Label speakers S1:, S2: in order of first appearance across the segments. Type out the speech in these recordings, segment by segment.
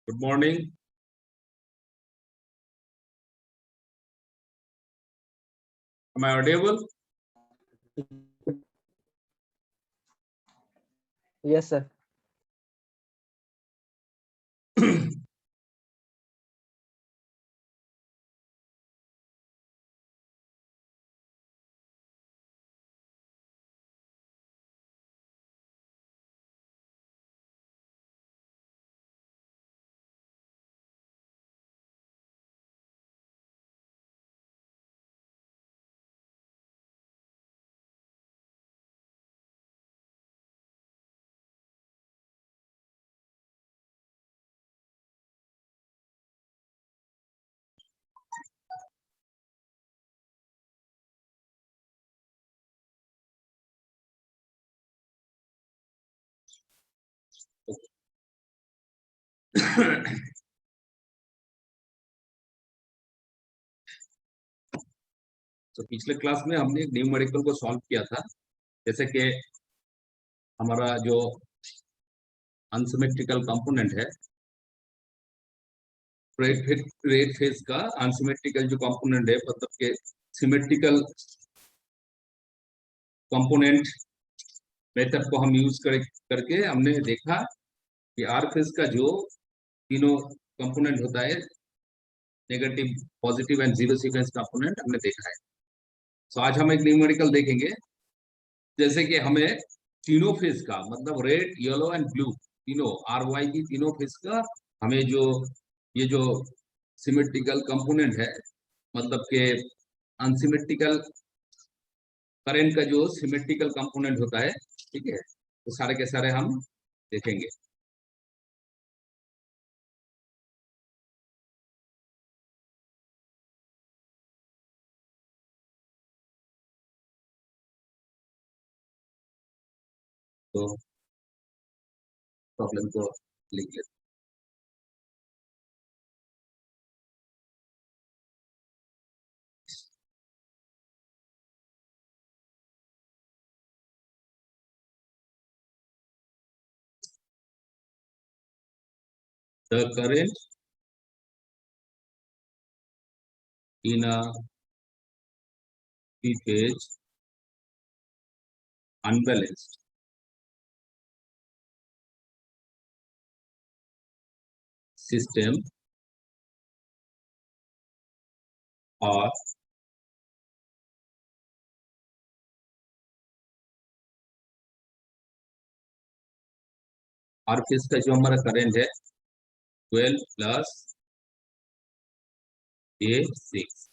S1: Good morning. Am I audible?
S2: Yes, sir.
S1: तो पिछले class में हमने एक न्यूमेरिकल को सॉल्व किया था, जैसे कि हमारा जो अनसिमेट्रिकल कंपोनेंट है, रेट फेज का अनसिमेट्रिकल जो कंपोनेंट है, मतलब के सिमेट्रिकल कंपोनेंट मेथड को हम यूज करके हमने देखा कि आर फेज का जो तीनों कंपोनेंट होता है, negative, positive and zero sequence component, हमने देखा है। तो आज हम एक न्यूमेरिकल देखेंगे, जैसे कि हमें तीनों फेज का, मतलब रेड, येलो एंड ब्लू, तीनों आर वाई की तीनों फेज का हमें जो ये जो सिमेट्रिकल कंपोनेंट है, मतलब के अनसिमेट्रिकल करंट का जो सिमेट्रिकल कंपोनेंट होता है, ठीक है, तो सारे के सारे हम देखेंगे। तो प्रॉब्लम को लिख लेते हैं। The current in a three-phase unbalanced system or R phase का जो हमारा करंट है 12 plus A6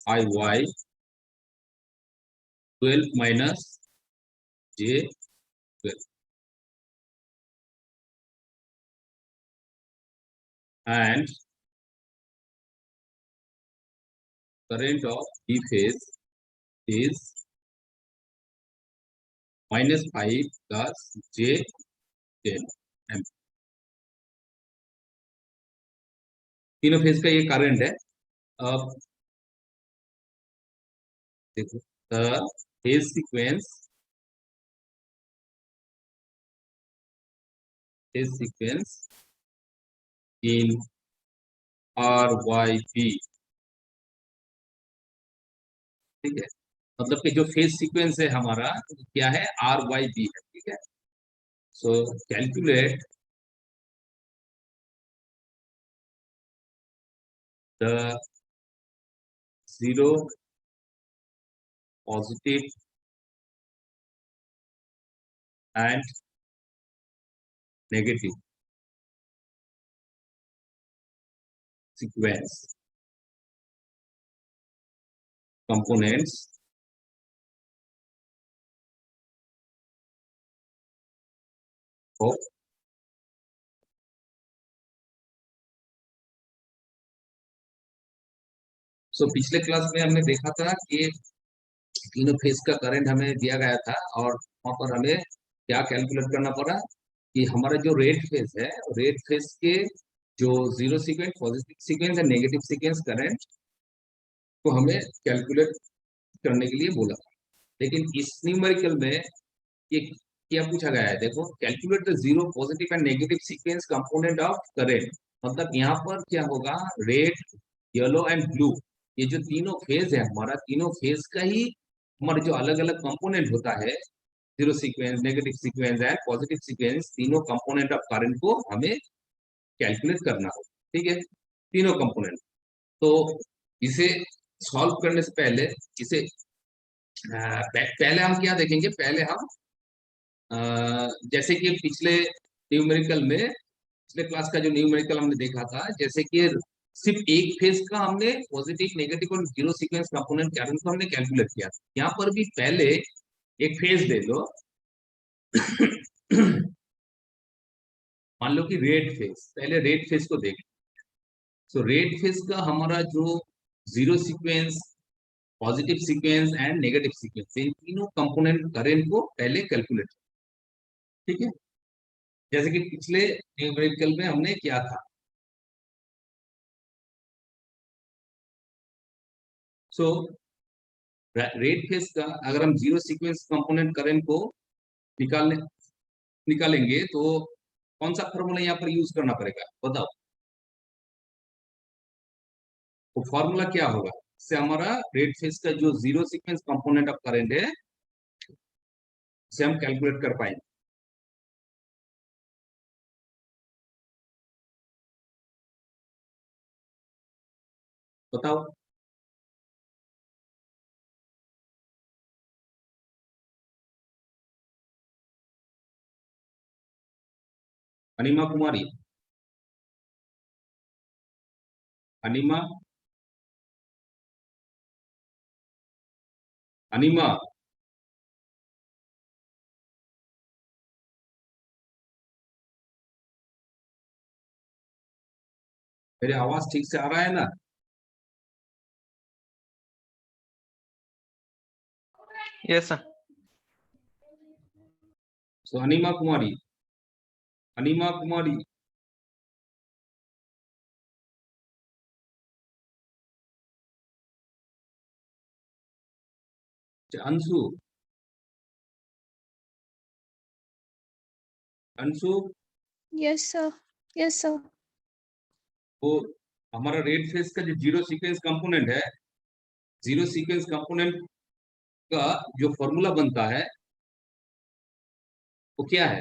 S1: IY 12 minus J12 and current of B phase is minus 5 plus J10 amp. तीनों फेज का ये करंट है। अब देखो, the phase sequence in RYB, ठीक है, मतलब कि जो फेज सीक्वेंस है हमारा क्या है, RYB है, ठीक है। सो calculate the zero, positive and negative sequence components of पिछले क्लास में हमने देखा था कि तीनों फेज का करंट हमें दिया गया था, और वहां पर हमें क्या कैलकुलेट करना पड़ा कि हमारा जो रेड फेज है, रेड फेज के जो जीरो सीक्वेंस, पॉजिटिव सीक्वेंस और नेगेटिव सीक्वेंस करंट को हमें कैलकुलेट करने के लिए बोला। लेकिन इस न्यूमेरिकल में ये क्या पूछा गया है, देखो calculate the zero positive and negative sequence component of current. मतलब यहाँ पर क्या होगा, रेड, येलो एंड ब्लू, ये जो तीनों फेज है हमारा, तीनों फेज का ही हमारे जो अलग अलग कंपोनेंट होता है, zero sequence, negative sequence and positive sequence, तीनों कंपोनेंट ऑफ करंट को हमें कैलकुलेट करना हो। ठीक है, तीनों कंपोनेंट। तो इसे सॉल्व करने से पहले इसे पहले हम क्या देखेंगे, पहले हम जैसे कि पिछले न्यूमेरिकल में, पिछले क्लास का जो न्यूमेरिकल हमने देखा था, जैसे कि सिर्फ एक फेज का हमने पॉजिटिव, नेगेटिव और जीरो सीक्वेंस कंपोनेंट कैरेंट को हमने कैलकुलेट किया। यहाँ पर भी पहले एक फेज ले लो मान लो कि रेड फेज, पहले रेड फेज को देख। सो रेड फेज का हमारा जो zero sequence, positive sequence and negative sequence, इन तीनों कंपोनेंट करेंट को पहले कैलकुलेट। ठीक है, जैसे कि पिछले न्यूमेरिकल में हमने किया था। सो रेड फेज का अगर हम जीरो सीक्वेंस कंपोनेंट करेंट को निकालेंगे तो कौन सा फॉर्मूला यहाँ पर यूज करना पड़ेगा, बताओ। तो फॉर्मूला क्या होगा, इससे हमारा रेड फेज का जो zero sequence component of current है, इसे हम कैलकुलेट कर पाएंगे। बताओ। अनिमा कुमारी, अनिमा, अनिमा, मेरी आवाज ठीक से आ रहा है ना?
S2: Yes sir.
S1: So Anima Kumari, Anima Kumari, Anshu, Anshu,
S3: yes sir, yes sir.
S1: वो हमारा रेड फेज का जो जीरो सीक्वेंस कंपोनेंट है, जीरो सीक्वेंस कंपोनेंट का जो फॉर्मूला बनता है वो क्या है?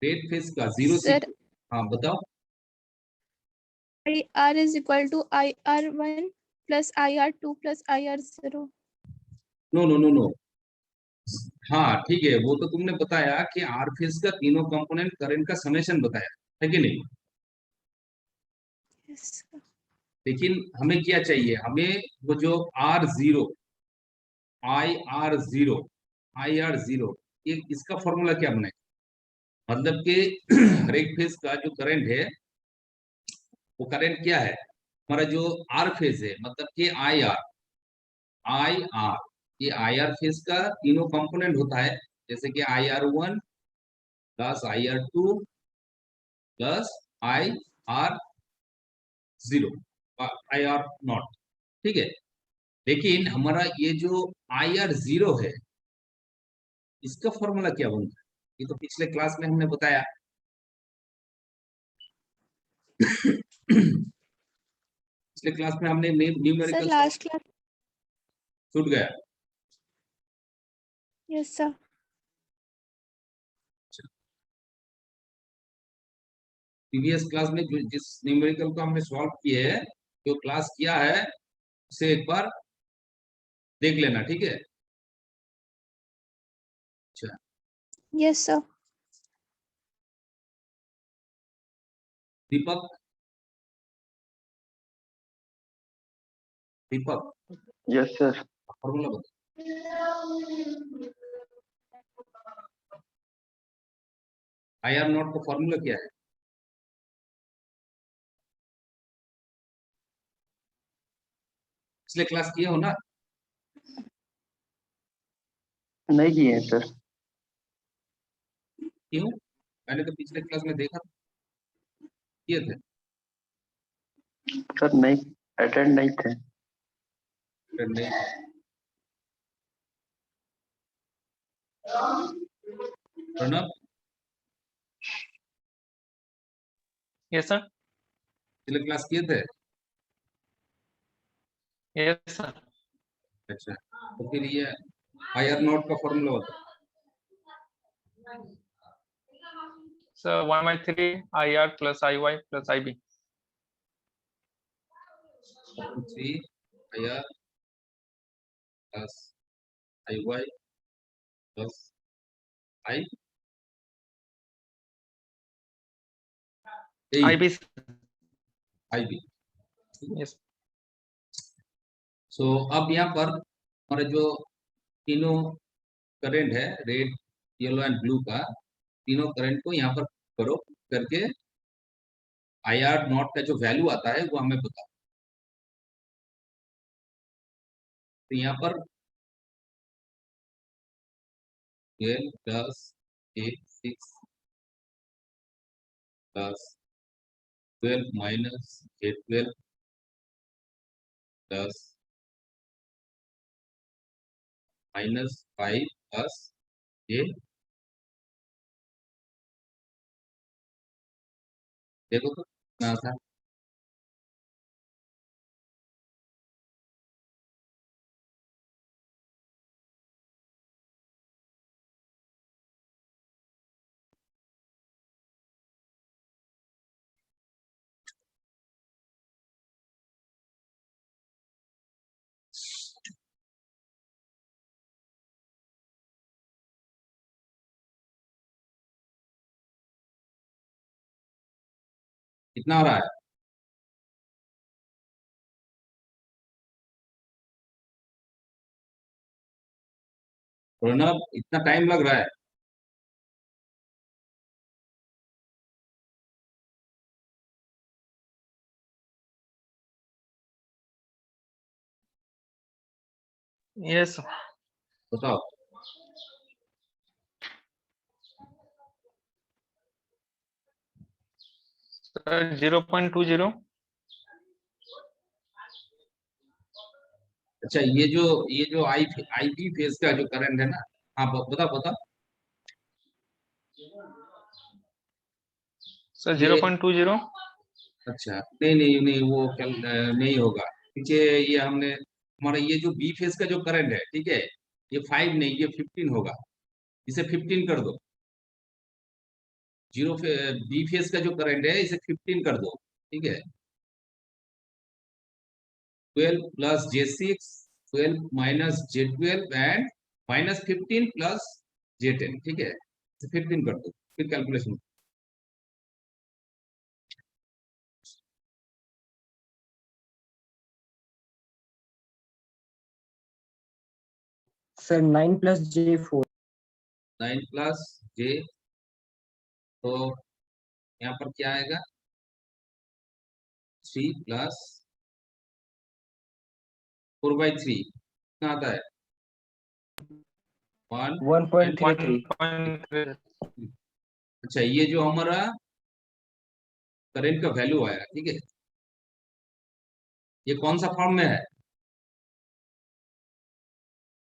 S1: रेड फेज का जीरो
S3: सर
S1: सीक्वेंस, हाँ बताओ।
S3: IR is equal to IR1 plus IR2 plus IR0।
S1: No no no no, हाँ ठीक है, वो तो तुमने बताया कि आर फेज का तीनों कंपोनेंट करंट का समेशन बताया है कि नहीं।
S3: Yes sir.
S1: लेकिन हमें क्या चाहिए, हमें वो जो R0, IR0, IR0, ये इसका फॉर्मूला क्या बने, मतलब कि हर एक फेज का जो करंट है, वो करंट क्या है, हमारा जो आर फेज है, मतलब कि आई आर, ये आई आर फेज का तीनों कंपोनेंट होता है, जैसे कि IR1 plus IR2 plus IR0, IR0। ठीक है, लेकिन हमारा ये जो IR0 है, इसका फॉर्मूला क्या बनता है, ये तो पिछले क्लास में हमने बताया। पिछले क्लास में हमने
S3: सर
S1: न्यूमेरिकल
S3: लास्ट क्लास।
S1: छूट गया।
S3: Yes sir.
S1: प्रीवियस क्लास में जिस न्यूमेरिकल को हमने सॉल्व किए है, जो क्लास किया है, उसे एक बार देख लेना, ठीक है। अच्छा,
S3: यस सर।
S1: दीपक, दीपक,
S2: यस सर।
S1: फॉर्मूला बता। IR0 का फॉर्मूला क्या है? पिछले क्लास किए हो ना?
S2: नहीं किए हैं सर।
S1: क्यों? मैंने तो पिछले क्लास में देखा था, किए थे।
S2: सर नहीं, अटेंड नहीं थे।
S1: फिर नहीं, प्रणब,
S2: यस सर।
S1: पिछले क्लास किए थे?
S2: Yes sir.
S1: अच्छा, तो फिर ये IR नॉट का फॉर्मूला बता।
S2: Sir 1/3 IR plus IY plus IB।
S1: 3 IR plus IY plus
S2: IB।
S1: IB।
S2: Yes.
S1: So अब यहाँ पर हमारे जो तीनों करंट है, रेड, येलो एंड ब्लू का, तीनों करंट को यहाँ पर करो करके IR नॉट का जो वैल्यू आता है वो हमें बताओ। तो यहाँ पर 12 plus 6 plus 12 minus 12 plus minus 5 plus ये, देखो तो कितना था। कितना आ रहा है? प्रणब, इतना टाइम लग रहा है?
S2: यस
S1: बताओ।
S2: सर 0.20।
S1: अच्छा, ये जो IB फेज का जो करंट है ना, हाँ बताओ बताओ।
S2: सर
S1: ये
S2: 0.20।
S1: अच्छा, नहीं नहीं नहीं, वो कल नहीं होगा, क्योंकि ये हमने हमारा ये जो बी फेज का जो करंट है, ठीक है, ये 5 नहीं, ये 15 होगा। इसे 15 कर दो। बी फेज का जो करंट है इसे 15 कर दो, ठीक है। 12 plus J6, 12 minus J12 and minus 15 plus J10, ठीक है, इसे 15 कर दो, फिर calculation.
S4: Sir 9 plus J4।
S1: 9 plus J, तो यहाँ पर क्या आएगा? 3 प्लस 4/3 कितना आता है? 1।
S4: 1.33।
S1: अच्छा, ये जो हमारा करंट का वैल्यू आया, ठीक है, ये कौन सा फॉर्म में है?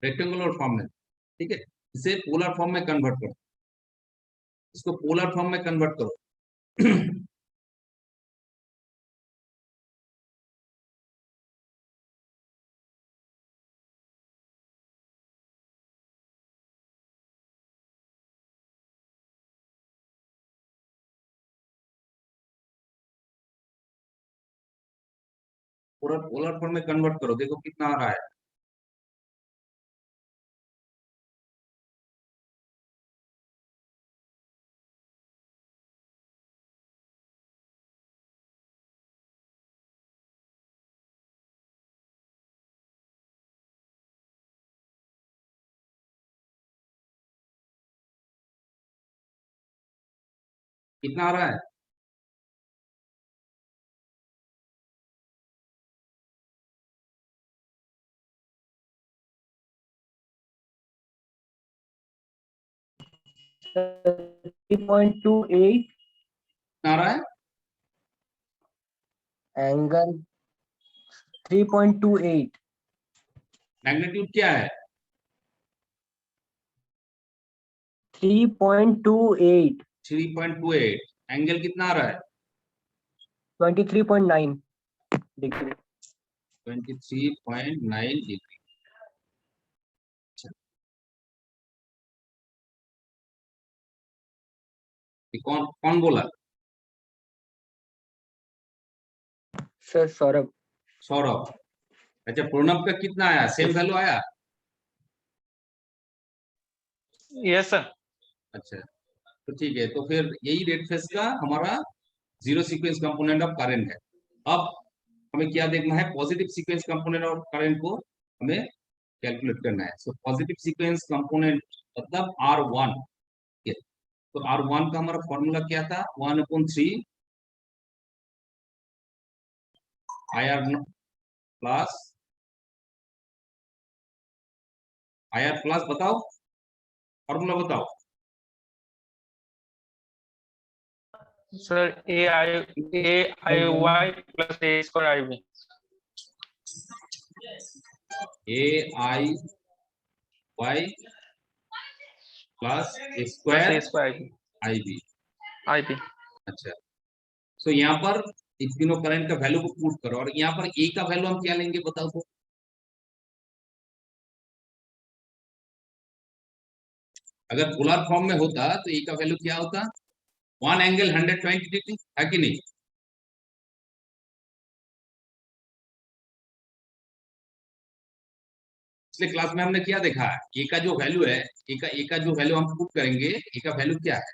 S1: रेक्टेंगुलर फॉर्म में, ठीक है। इसे पोलर फॉर्म में कन्वर्ट करो, इसको पोलर फॉर्म में कन्वर्ट करो। पूरा पोलर फॉर्म में कन्वर्ट करो, देखो कितना आ रहा है। कितना आ रहा है?
S4: सर 3.28
S1: कितना आ रहा है?
S4: एंगल 3.28।
S1: मैग्नीट्यूड क्या है?
S4: 3.28,
S1: 3.28, एंगल कितना आ रहा है?
S4: 23.9 डिग्री।
S1: 23.9 डिग्री। कौन कौन बोला?
S4: सर सौरभ।
S1: सौरभ। अच्छा, प्रणब का कितना आया? सेम वैल्यू आया?
S2: yes sir.
S1: अच्छा, तो ठीक है, तो फिर यही रेट फेस का हमारा zero sequence component of current है। अब हमें क्या देखना है? Positive sequence component of current को हमें कैलकुलेट करना है। सो पॉजिटिव सीक्वेंस कंपोनेंट मतलब R1। तो R1 का हमारा फॉर्मूला क्या था? 1/3 IR प्लस IR प्लस, बताओ फॉर्मूला बताओ।
S2: Sir, AIY plus A square IB.
S1: AIY plus
S2: Plus
S1: square
S2: A square IB.
S1: IB।
S2: IB.
S1: अच्छा, तो यहाँ पर इन तीनों करंट का वैल्यू को पुट करो, और यहाँ पर ए का वैल्यू हम क्या लेंगे बताओ तो? अगर पोलर फॉर्म में होता तो ए का वैल्यू क्या होता? 1 एंगल 120 डिग्री, है कि नहीं? पिछले क्लास में हमने क्या देखा? ए का जो वैल्यू है, ए का जो वैल्यू हम पुट करेंगे, ए का वैल्यू क्या है?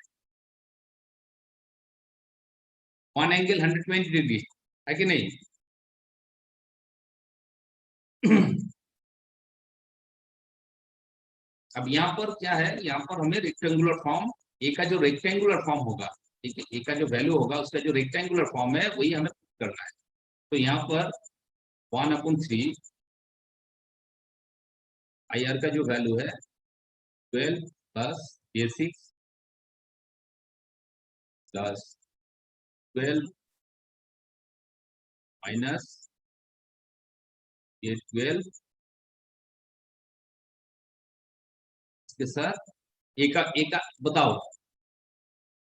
S1: 1 एंगल 120 डिग्री, है कि नहीं? अब यहाँ पर क्या है? यहाँ पर हमें रेक्टेंगुलर फॉर्म, ए का जो रेक्टेंगुलर फॉर्म होगा, ठीक है, ए का जो वैल्यू होगा उसका जो रेक्टेंगुलर फॉर्म है वही हमें पुट करना है। तो यहाँ पर 1/3 IR का जो वैल्यू है 12 plus A6 plus 12 minus A12 इसके साथ ए का बताओ,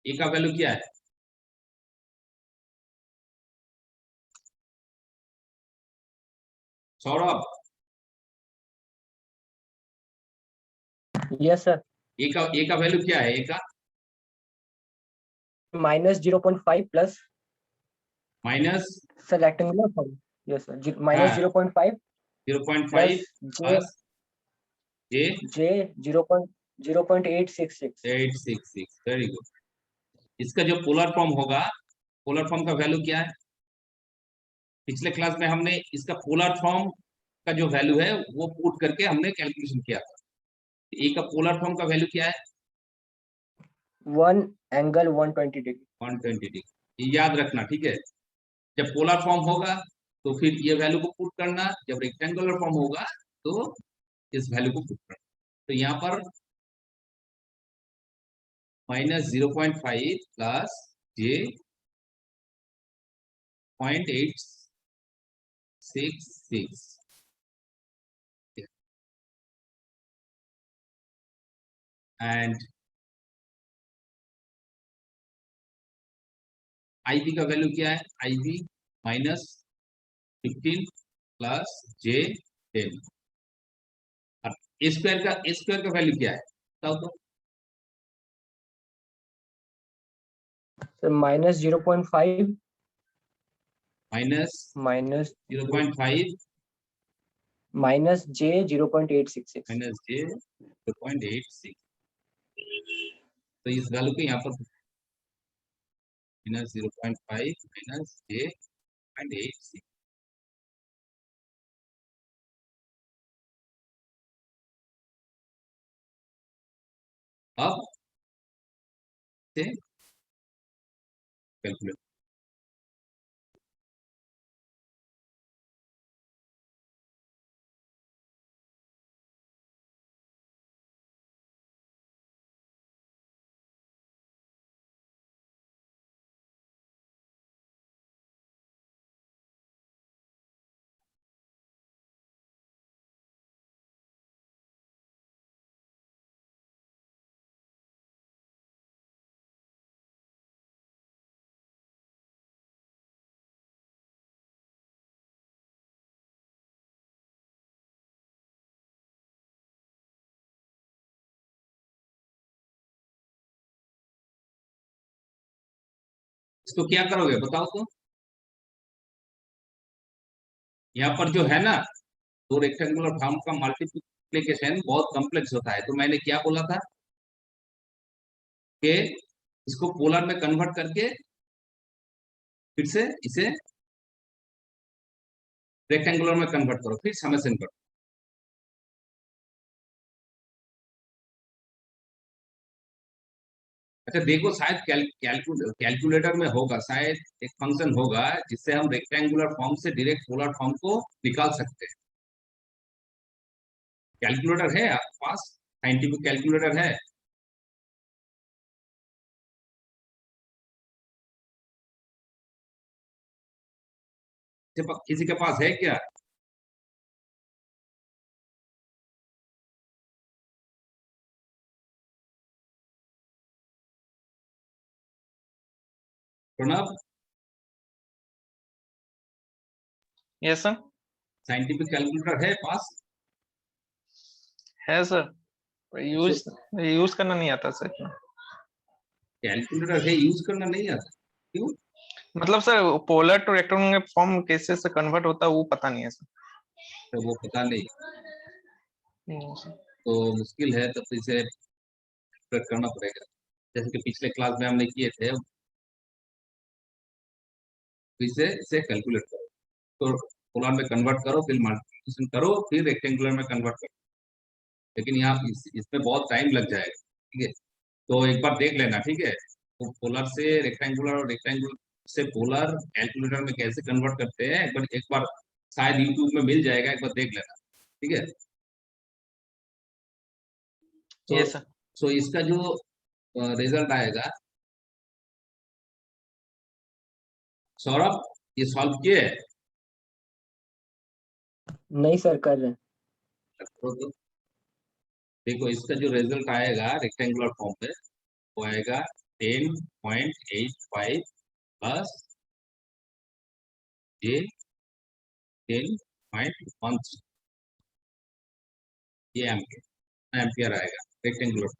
S1: ए का वैल्यू क्या है? Saurabh,
S4: yes sir.
S1: ए का वैल्यू क्या है? ए का
S4: -0.5 plus
S1: minus,
S4: sir rectangular form. Yes sir,
S1: हाँ,
S4: -0.5
S1: 0.5
S4: प्लस
S1: प्लस जे
S4: जे 0.866।
S1: 866। Very good. इसका जो पोलर फॉर्म होगा, पोलर फॉर्म का वैल्यू क्या है? पिछले क्लास में हमने इसका पोलर फॉर्म का जो वैल्यू है वो पुट करके हमने कैलकुलेशन किया था। ए का पोलर फॉर्म का वैल्यू क्या है?
S4: 1 एंगल 120 डिग्री।
S1: 120 डिग्री। ये याद रखना, ठीक है। जब पोलर फॉर्म होगा तो फिर ये वैल्यू को पुट करना, जब रेक्टेंगुलर फॉर्म होगा तो इस वैल्यू को पुट करना। तो यहाँ पर -0.5 प्लस जे 0.866 एंड IB का वैल्यू क्या है? IB -15 plus J10। और ए स्क्वायर का वैल्यू क्या है बताओ तो?
S4: सर -0.5
S1: माइनस
S4: माइनस
S1: 0.5
S4: माइनस जे 0.866।
S1: Minus J 0.86। तो इस वैल्यू को यहाँ पर -0.5 माइनस J 0.86। अब से कैलकुलेट इसको क्या करोगे बताओ तो। यहाँ पर जो है ना, दो रेक्टेंगुलर फॉर्म का मल्टीप्लिकेशन बहुत कॉम्प्लेक्स होता है, तो मैंने क्या बोला था कि इसको पोलर में कन्वर्ट करके फिर से इसे रेक्टेंगुलर में कन्वर्ट करो, फिर समेशन करो। अच्छा देखो, शायद कैलकुलेटर में होगा, शायद एक फंक्शन होगा जिससे हम रेक्टेंगुलर फॉर्म से डायरेक्ट पोलर फॉर्म को निकाल सकते हैं। कैलकुलेटर है आपके पास? साइंटिफिक कैलकुलेटर है? किसी के पास है क्या? Pranav,
S2: yes sir.
S1: Scientific calculator है पास?
S2: है सर, यूज यूज करना नहीं आता सर।
S1: कैलकुलेटर है, यूज करना नहीं आता? क्यों?
S2: मतलब sir polar two rectangular form कैसे से कन्वर्ट होता है वो पता नहीं है सर।
S1: तो वो पता नहीं,
S2: नहीं सर।
S1: तो मुश्किल है, तब तो इसे करना पड़ेगा, जैसे कि पिछले क्लास में हमने किए थे। तो इसे कैलकुलेट करो, तो पोलर में कन्वर्ट करो, फिर मल्टीप्लिकेशन करो, फिर रेक्टेंगुलर में कन्वर्ट करो। लेकिन यहाँ इसमें बहुत टाइम लग जाएगा, ठीक है? तो एक बार देख लेना, ठीक है? तो पोलर से रेक्टेंगुलर और रेक्टेंगुलर से पोलर कैलकुलेटर में कैसे कन्वर्ट करते हैं, एक बार शायद यूट्यूब में मिल जाएगा, एक बार देख लेना, ठीक है? तो
S2: यस सर।
S1: सो इसका जो रिजल्ट आएगा, सौरभ ये सॉल्व किए?
S4: नहीं सर, कर रहे हैं।
S1: तो देखो, इसका जो रिजल्ट आएगा रेक्टेंगुलर फॉर्म में, वो आएगा 10.85 प्लस जे 10.16, ये एम्पियर आएगा रेक्टेंगुलर।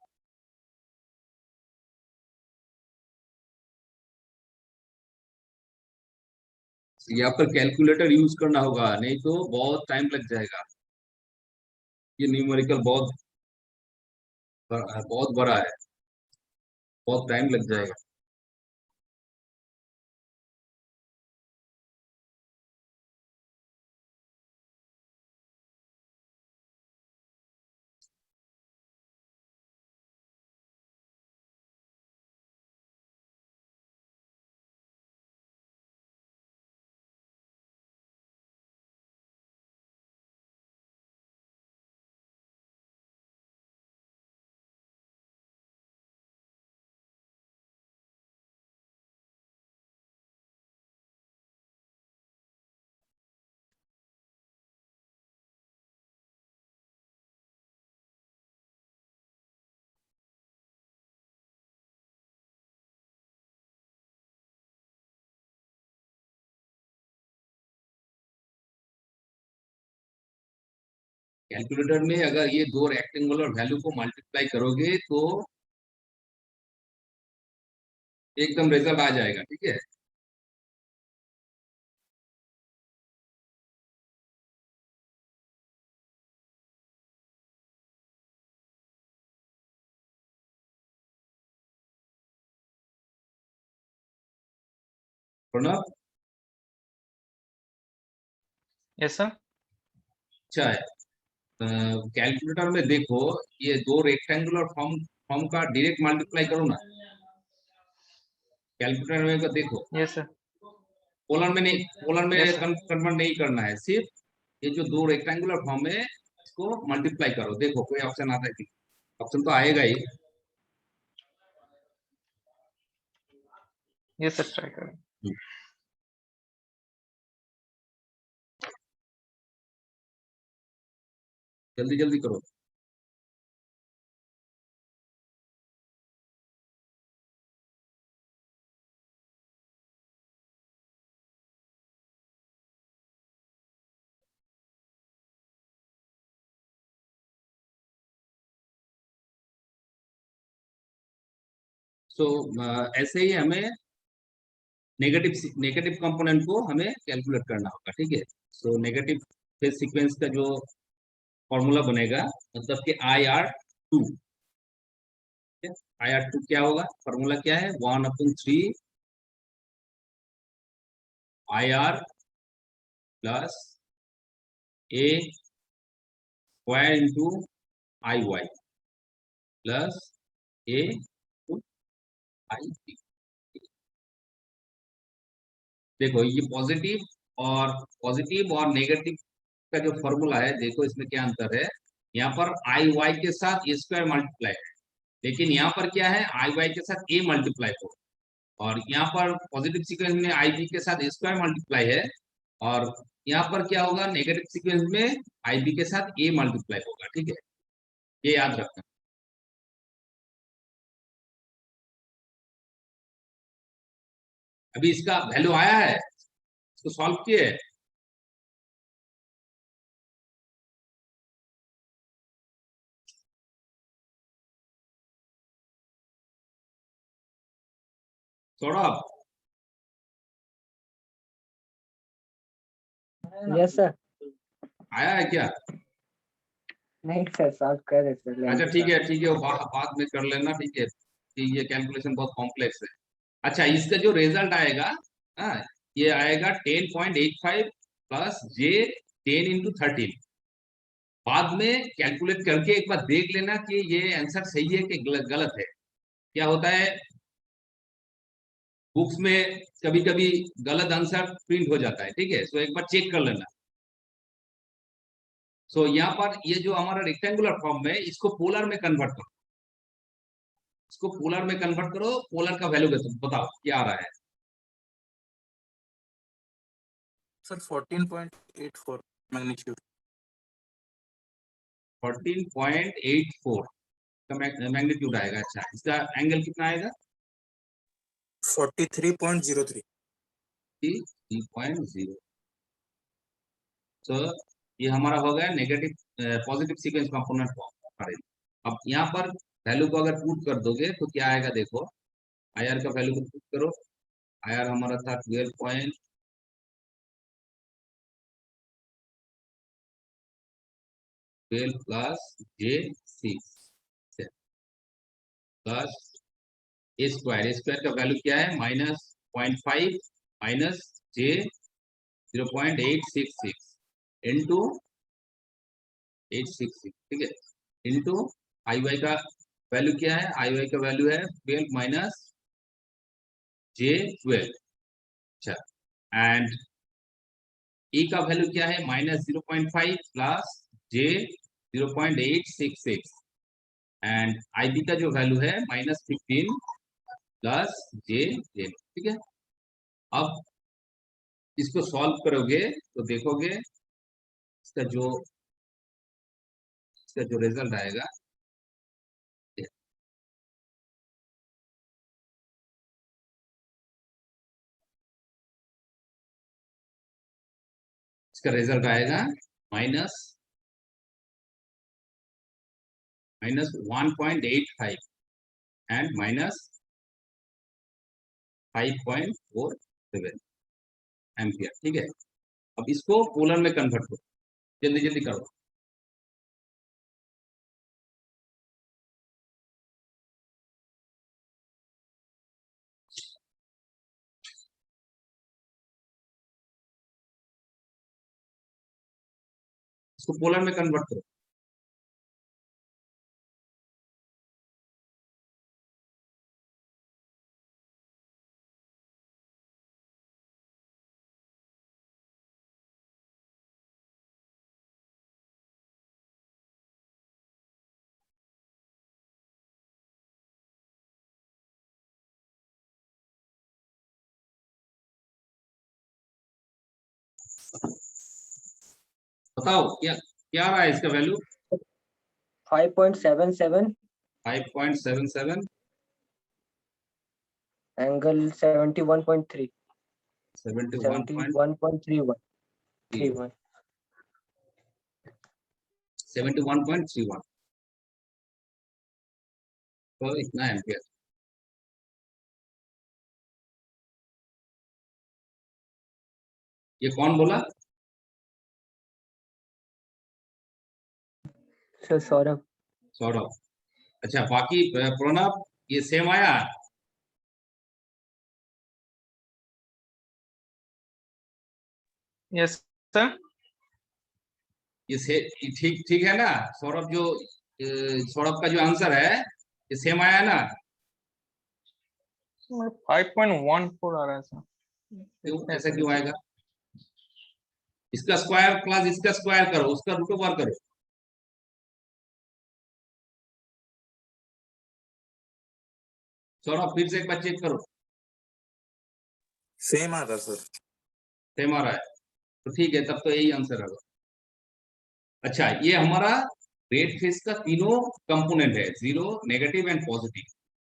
S1: यहाँ पर कैलकुलेटर यूज करना होगा, नहीं तो बहुत टाइम लग जाएगा। ये न्यूमेरिकल बहुत बड़ा है, बहुत टाइम लग जाएगा। कैलकुलेटर में अगर ये दो रेक्टेंगुलर वैल्यू को मल्टीप्लाई करोगे तो एकदम रिजल्ट आ जाएगा, ठीक है? Pranav,
S2: yes sir.
S1: अच्छा है। कैलकुलेटर में देखो, ये दो रेक्टेंगुलर फॉर्म फॉर्म का डायरेक्ट मल्टीप्लाई करो ना, कैलकुलेटर में तो देखो।
S2: Yes sir.
S1: पोलर में नहीं, पोलर में
S2: Yes, sir.
S1: कन्वर्ट नहीं करना है, सिर्फ ये जो दो रेक्टेंगुलर फॉर्म है इसको मल्टीप्लाई करो, देखो कोई ऑप्शन आता है कि? ऑप्शन तो आएगा ही।
S2: यस सर, ट्राई करें।
S1: जल्दी जल्दी करो। सो ऐसे ही हमें नेगेटिव कंपोनेंट को हमें कैलकुलेट करना होगा, ठीक है। सो नेगेटिव फेज सीक्वेंस का जो फॉर्मूला बनेगा, मतलब कि IR2, IR2 क्या होगा, फॉर्मूला क्या है, 1/3 IR plus A square into IY plus A IB। देखो ये पॉजिटिव और नेगेटिव का जो फॉर्मूला है, देखो इसमें क्या अंतर है। यहाँ पर IY के साथ A स्क्वायर मल्टीप्लाई है, लेकिन यहाँ पर क्या है, IY के साथ A मल्टीप्लाई हो, और यहाँ पर पॉजिटिव सीक्वेंस में IB के साथ A स्क्वायर मल्टीप्लाई है, और यहाँ पर क्या होगा, नेगेटिव सीक्वेंस में IB के साथ A मल्टीप्लाई होगा, ठीक है। ये याद रखना। अभी इसका वैल्यू आया है, इसको सॉल्व किए है। Saurabh
S4: yes sir.
S1: आया है क्या?
S4: नहीं सर, सॉल्व कर रहे सर।
S1: अच्छा ठीक है, वो बाद में कर लेना, ठीक है, कि ये कैलकुलेशन बहुत कॉम्प्लेक्स है। अच्छा, इसका जो रिजल्ट आएगा, हाँ, ये आएगा 10.85 प्लस J 10 इंटू 13। बाद में कैलकुलेट करके एक बार देख लेना कि ये आंसर सही है कि गलत है। क्या होता है, बुक्स में कभी कभी गलत आंसर प्रिंट हो जाता है, ठीक है, सो एक बार चेक कर लेना। सो यहाँ पर ये जो हमारा रेक्टेंगुलर फॉर्म में, इसको पोलर में कन्वर्ट करो, इसको पोलर में कन्वर्ट करो, पोलर का वैल्यू बताओ क्या आ रहा है।
S5: Sir 14.84 magnitude.
S1: 14.84 का मैग्नीट्यूड आएगा। अच्छा, इसका एंगल कितना आएगा?
S5: 43.03।
S1: 3.0। तो ये हमारा हो गया negative positive sequence component form. अब यहाँ पर वैल्यू को अगर पुट कर दोगे तो क्या आएगा, देखो IR का वैल्यू को पुट करो। IR हमारा था 12 plus J6 plus A square का वैल्यू क्या है, -0.5 माइनस J 0.866 इंटू 866, ठीक है, इंटू IY का वैल्यू क्या है, IY का वैल्यू है 12 माइनस J12। अच्छा, एंड E का वैल्यू क्या है, -0.5 प्लस J 0.866, एंड IB का जो वैल्यू है -15 प्लस J10, ठीक है। अब इसको सॉल्व करोगे तो देखोगे इसका जो रिजल्ट आएगा, इसका रिजल्ट आएगा -1.85 एंड -5.47 एम्पियर, ठीक है। अब इसको पोलर में कन्वर्ट करो, जल्दी जल्दी करो। इसको पोलर में कन्वर्ट करो। बताओ क्या क्या आ रहा है इसका वैल्यू,
S4: 5.77
S1: 5.77
S4: एंगल 71.3
S1: 71.31 71.31, तो इतना एम्पियर। ये कौन बोला?
S4: सर सौरभ।
S1: सौरभ। अच्छा, बाकी प्रणव ये सेम आया?
S2: yes sir.
S1: ये ठीक ठीक है ना सौरभ? जो सौरभ का जो आंसर है ये सेम आया ना?
S2: 5.14 आ रहा है सर।
S1: क्यों, ऐसा क्यों आएगा? इसका स्क्वायर प्लस इसका स्क्वायर करो, उसका रूट ओवर करो। सौरभ फिर से एक बार चेक करो।
S5: सेम आ रहा सर।
S1: सेम आ रहा है तो ठीक है, तब तो यही आंसर होगा। अच्छा, ये हमारा रेड फेस का तीनों कंपोनेंट है, जीरो, नेगेटिव एंड पॉजिटिव।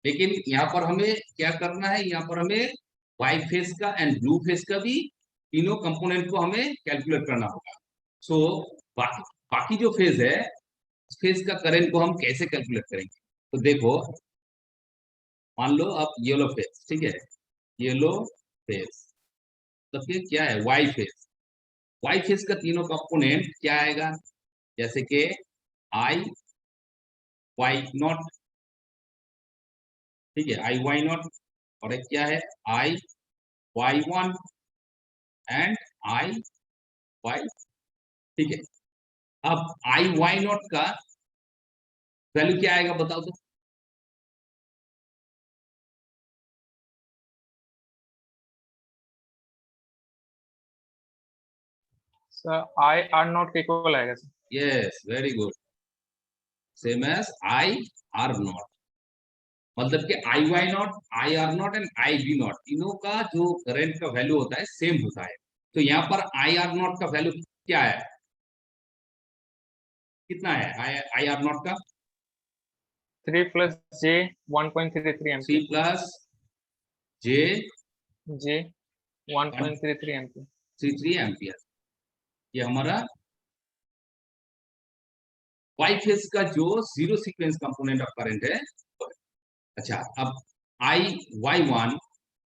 S1: लेकिन यहाँ पर हमें क्या करना है, यहाँ पर हमें व्हाइट फेस का एंड ब्लू फेस का भी तीनों कंपोनेंट को हमें कैलकुलेट करना होगा। सो बाकी बाकी जो फेज है, उस फेज का करंट को हम कैसे कैलकुलेट करेंगे? तो देखो, मान लो अब येलो फेज, ठीक है, येलो फेज तो फिर क्या है, वाई फेज। वाई फेज का तीनों कंपोनेंट क्या आएगा? जैसे कि आई वाई नॉट, ठीक है, आई वाई नॉट, और एक क्या है, I Y one and I Y, ठीक है। अब आई वाई नॉट का वैल्यू क्या आएगा बताओ तो?
S2: सर आई आर नॉट के इक्वल आएगा sir.
S1: Yes, very good, same as I R naught. मतलब कि I Y naught, I R naught and I B naught, तीनों का जो करंट का वैल्यू होता है सेम होता है। तो यहाँ पर आई आर नॉट का वैल्यू क्या है, कितना है आई आर नॉट का?
S2: 3 plus j 1.33
S1: 3
S2: ampere.
S1: Plus J
S2: j 1.33 ampere.
S1: 33 ampere. ये हमारा वाई फेज का जो zero sequence component of current है। अच्छा, अब I Y one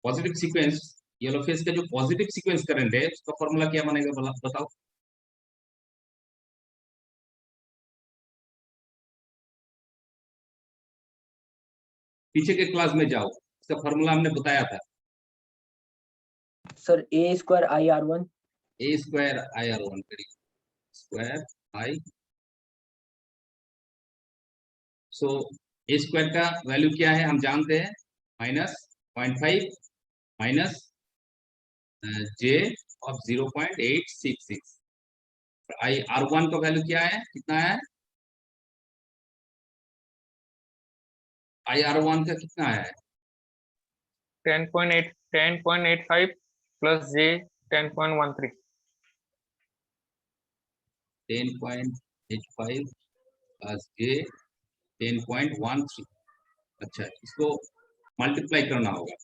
S1: positive sequence, yellow phase का जो पॉजिटिव सीक्वेंस करंट है उसका फॉर्मूला क्या बनेगा बताओ? पीछे के क्लास में जाओ, इसका फॉर्मूला हमने बताया था।
S4: Sir A square I R one.
S1: A square I R one, square I. So A square का वैल्यू क्या है हम जानते हैं, -0.5 minus J of 0.866। I R one का वैल्यू क्या है, कितना है? आई आर वन का कितना है?
S2: 10.85 plus j 10.13.
S1: 10.85 प्लस जे 10.13। अच्छा, इसको मल्टीप्लाई करना होगा,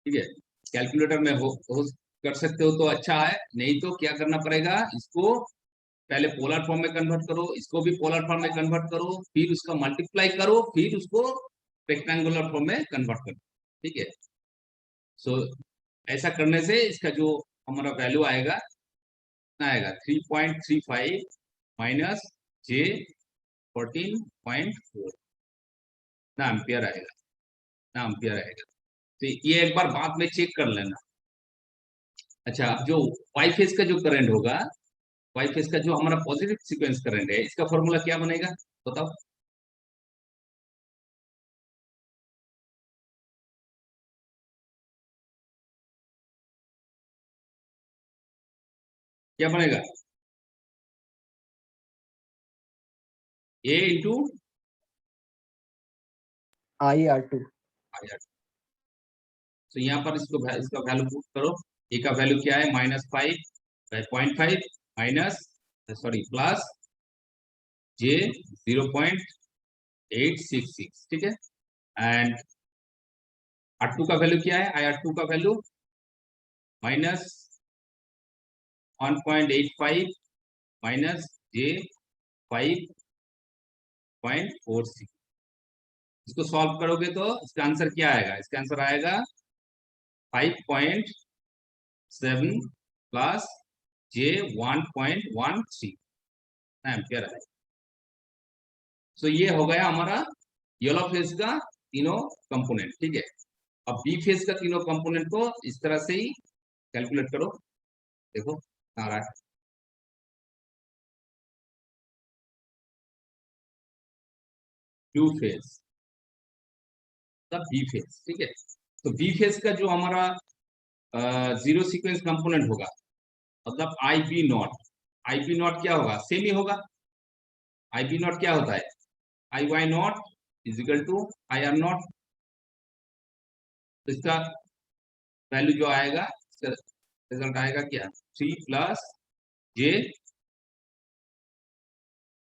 S1: ठीक है। कैलकुलेटर में हो कर सकते हो तो अच्छा है, नहीं तो क्या करना पड़ेगा, इसको पहले पोलर फॉर्म में कन्वर्ट करो, इसको भी पोलर फॉर्म में कन्वर्ट करो, फिर उसका मल्टीप्लाई करो, फिर उसको रेक्टेंगुलर फॉर्म में कन्वर्ट करो, ठीक है। सो ऐसा करने से इसका जो हमारा वैल्यू आएगा कितना आएगा, 3.35 माइनस जे 14.4 ना एम्पियर आएगा, ना एम्पियर आएगा। तो ये एक बार बाद में चेक कर लेना। अच्छा, अब जो वाई फेज का जो करंट होगा, वाई फेज का जो हमारा पॉजिटिव सीक्वेंस करंट है, इसका फॉर्मूला क्या बनेगा बताओ? क्या बनेगा? ए इंटू
S4: आई आर टू।
S1: तो यहाँ पर इसका वैल्यू पुट करो। ए का वैल्यू क्या है, -5.5 माइनस सॉरी प्लस जे 0.866, ठीक है। एंड आर टू का वैल्यू क्या है, आई आर टू का वैल्यू -1.85 माइनस जे 5.46। इसको सॉल्व करोगे तो इसका आंसर क्या आएगा, इसका आंसर आएगा 7 प्लस J 1.13 एम्पियर है। सो ये हो गया हमारा येलो फेज का तीनों कंपोनेंट। ठीक है, अब बी फेज का तीनों कंपोनेंट को इस तरह से ही कैलकुलेट करो। देखो आ रहा है, ब्लू फेज तब बी फेज। ठीक है, तो बी फेज का जो हमारा जीरो सीक्वेंस कंपोनेंट होगा, मतलब आई बी नॉट क्या होगा, सेम ही होगा। आई बी नॉट क्या होता है, I Y naught is equal to I R naught. तो इसका वैल्यू जो आएगा, इसका रिजल्ट आएगा क्या, 3 प्लस J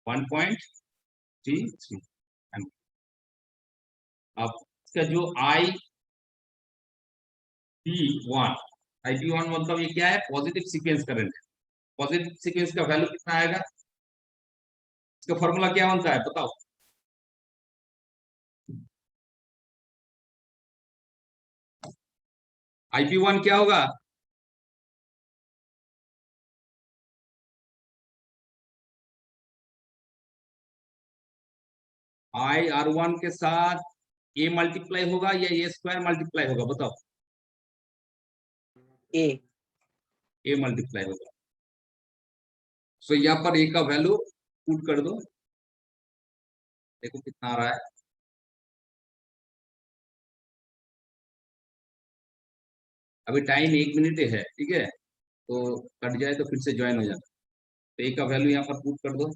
S1: 1.33। अब इसका जो IP1 मतलब ये क्या है, positive sequence current. Positive sequence का वैल्यू कितना आएगा, इसका फॉर्मूला क्या बनता है बताओ। IP1 क्या होगा, IR1 के साथ A मल्टीप्लाई होगा या A स्क्वायर मल्टीप्लाई होगा बताओ। A मल्टीप्लाई होगा। सो यहाँ पर A का वैल्यू पुट कर दो, देखो कितना आ रहा है। अभी टाइम 1 मिनट है। ठीक है, तो कट जाए तो फिर से ज्वाइन हो जाना। तो A का वैल्यू यहाँ पर पुट कर दो,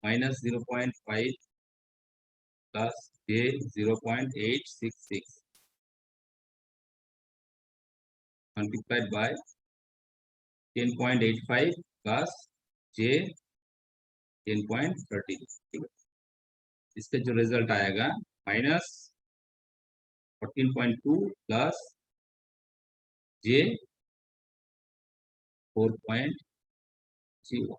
S1: -0.5 plus J 0.866 multiplied by 10.85 plus J 10.30। ठीक है, इसका जो रिजल्ट आएगा -14.2 प्लस J 4.01।